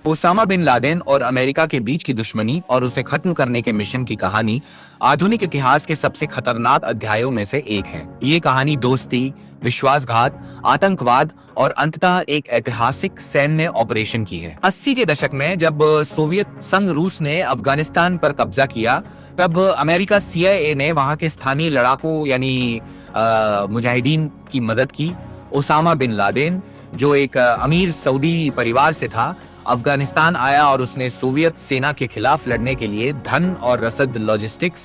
Osama bin Laden और America के बीच की दुश्मनी और उसे खत्म करने के मिशन की कहानी आधुनिक इतिहास के सबसे खतरनाक अध्यायों में से एक है। ये कहानी दोस्ती, विश्वासघात, आतंकवाद और अंततः एक ऐतिहासिक सैन्य ऑपरेशन की है। 80 के दशक में जब सोवियत संघ रूस ने अफगानिस्तान पर कब्जा किया, तब अमेरिका CIA ने वहां के स्थानीय लड़ाकों यानी मुजाहिदीन की मदद की। ओसामा बिन लादेन, जो एक अमीर सऊदी परिवार से था, अफगानिस्तान आया और उसने सोवियत सेना के खिलाफ लड़ने के लिए धन और रसद लॉजिस्टिक्स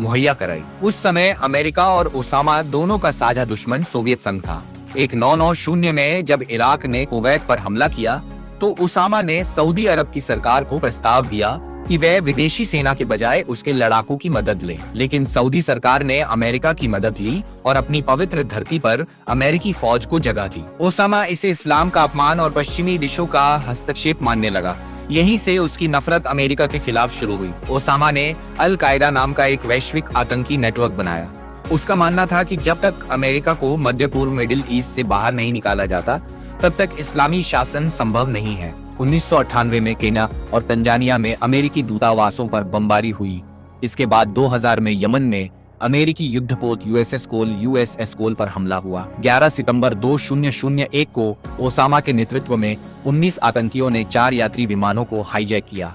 मुहैया कराई। उस समय अमेरिका और ओसामा दोनों का साझा दुश्मन सोवियत संघ था। एक 990 में जब इराक ने कुवैत पर हमला किया, तो ओसामा ने सऊदी अरब की सरकार को प्रस्ताव दिया कि वह विदेशी सेना के बजाय उसके लड़ाकों की मदद ले। लेकिन सऊदी सरकार ने अमेरिका की मदद ली और अपनी पवित्र धरती पर अमेरिकी फौज को जगह दी। ओसामा इसे इस्लाम का अपमान और पश्चिमी देशों का हस्तक्षेप मानने लगा। यहीं से उसकी नफरत अमेरिका के खिलाफ शुरू हुई। ओसामा ने अल कायदा नाम का एक वैश्विक आतंकी नेटवर्क बनाया। उसका मानना था कि जब तक अमेरिका को मध्य पूर्व मिडिल ईस्ट से बाहर नहीं निकाला जाता, तब तक इस्लामी शासन संभव नहीं है। 1998 में केन्या और तंजानिया में अमेरिकी दूतावासों पर बमबारी हुई। इसके बाद 2000 में यमन में अमेरिकी युद्धपोत USS कोल पर हमला हुआ। 11 सितंबर 2001 को ओसामा के नेतृत्व में 19 आतंकियों ने 4 यात्री विमानों को हाईजैक किया।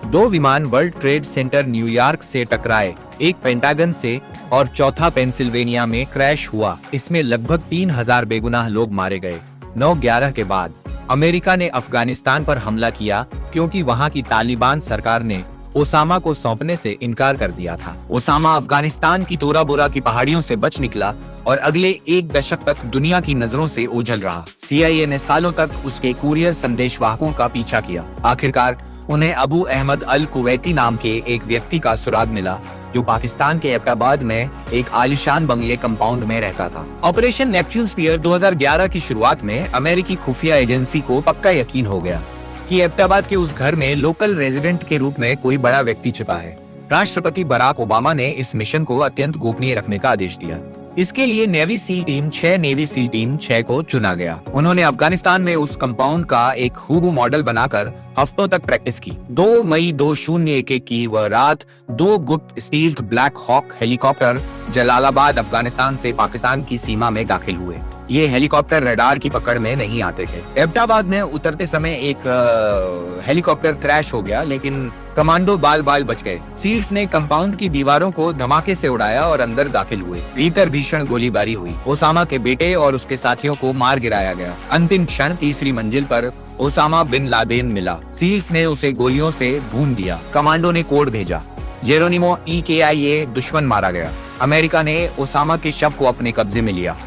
2 विमान वर्ल्ड ट्रेड सेंटर न्यूयॉर्क से टकराए, एक पेंटागन से और चौथा पेंसिल्वेनिया में क्रैश हुआ। इसमें लगभग 3000 बेगुनाह लोग मारे गए। 9/11 के बाद अमेरिका ने अफगानिस्तान पर हमला किया क्योंकि वहां की तालिबान सरकार ने ओसामा को सौंपने से इनकार कर दिया था। ओसामा अफगानिस्तान की तोरा बोरा की पहाड़ियों से बच निकला और अगले 1 दशक तक दुनिया की नजरों से ओझल रहा। CIA ने सालों तक उसके कुरियर संदेशवाहकों का पीछा किया। आखिरकार उन्हें अबू अहमद अल कुवैती नाम के एक व्यक्ति का सुराग मिला, जो पाकिस्तान के एबटाबाद में एक आलिशान बंगले कंपाउंड में रहता था। ऑपरेशन नेपच्यून स्पीयर 2011 की शुरुआत में अमेरिकी खुफिया एजेंसी को पक्का यकीन हो गया कि एबटाबाद के उस घर में लोकल रेजिडेंट के रूप में कोई बड़ा व्यक्ति छिपा है। राष्ट्रपति बराक ओबामा ने इस मिशन को अत्यंत गोपनीय रखने का आदेश दिया। इसके लिए नेवी सील टीम 6 को चुना गया। उन्होंने अफगानिस्तान में उस कंपाउंड का एक हूबहू मॉडल बनाकर हफ्तों तक प्रैक्टिस की। 2 मई 2011 की वह रात 2 गुप्त stealth black hawk helicopter Jalalabad Afghanistan से पाकिस्तान की सीमा में दाखिल हुए। ये हेलीकॉप्टर रडार की पकड़ में नहीं आते थे। एबटाबाद में उतरते समय एक हेलीकॉप्टर क्रैश हो गया, लेकिन कमांडो बाल बच गए। सील्स ने कंपाउंड की दीवारों को धमाके से उड़ाया और अंदर दाखिल हुए। भीतर भीषण गोलीबारी हुई। ओसामा के बेटे और उसके साथियों को मार गिराया गया। अंतिम क्षण तीसरी मंजिल पर ओसामा बिन लादेन मिला। सील्स ने उसे गोलियों से भून दिया। कमांडो ने कोड भेजा। जेरोनिमो EKIA दुश्मन मारा गया। अमेरिका ने ओसामा के शव को अपने कब्जे में लिया।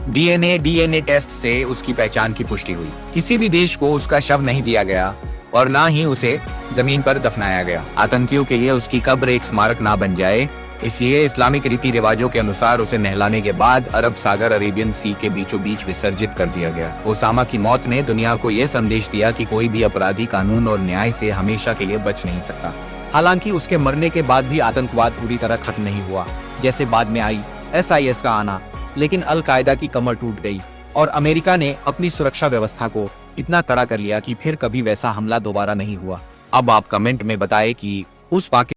DNA टेस्ट से उसकी पहचान की पुष्टि हुई। किसी भी देश को उसका शव नहीं दिया गया और ना ही उसे जमीन पर दफनाया गया। आतंकियों के लिए उसकी कब्र एक स्मारक ना बन जाए, इसलिए इस्लामिक रीति रिवाजों के अनुसार उसे नहलाने के बाद अरब सागर अरेबियन सी के बीचों बीच विसर्जित कर दिया गया। ओसामा की मौत ने दुनिया को यह संदेश दिया कि कोई भी अपराधी कानून और न्याय से हमेशा के लिए बच नहीं सकता। हालांकि उसके मरने के बाद भी आतंकवाद पूरी तरह खत्म नहीं हुआ। जैसे बाद में आई SIS का आना, लेकिन अल कायदा की कमर टूट गई और अमेरिका ने अपनी सुरक्षा व्यवस्था को इतना कड़ा कर लिया कि फिर कभी वैसा हमला दोबारा नहीं हुआ। अब आप कमेंट में बताएं कि उस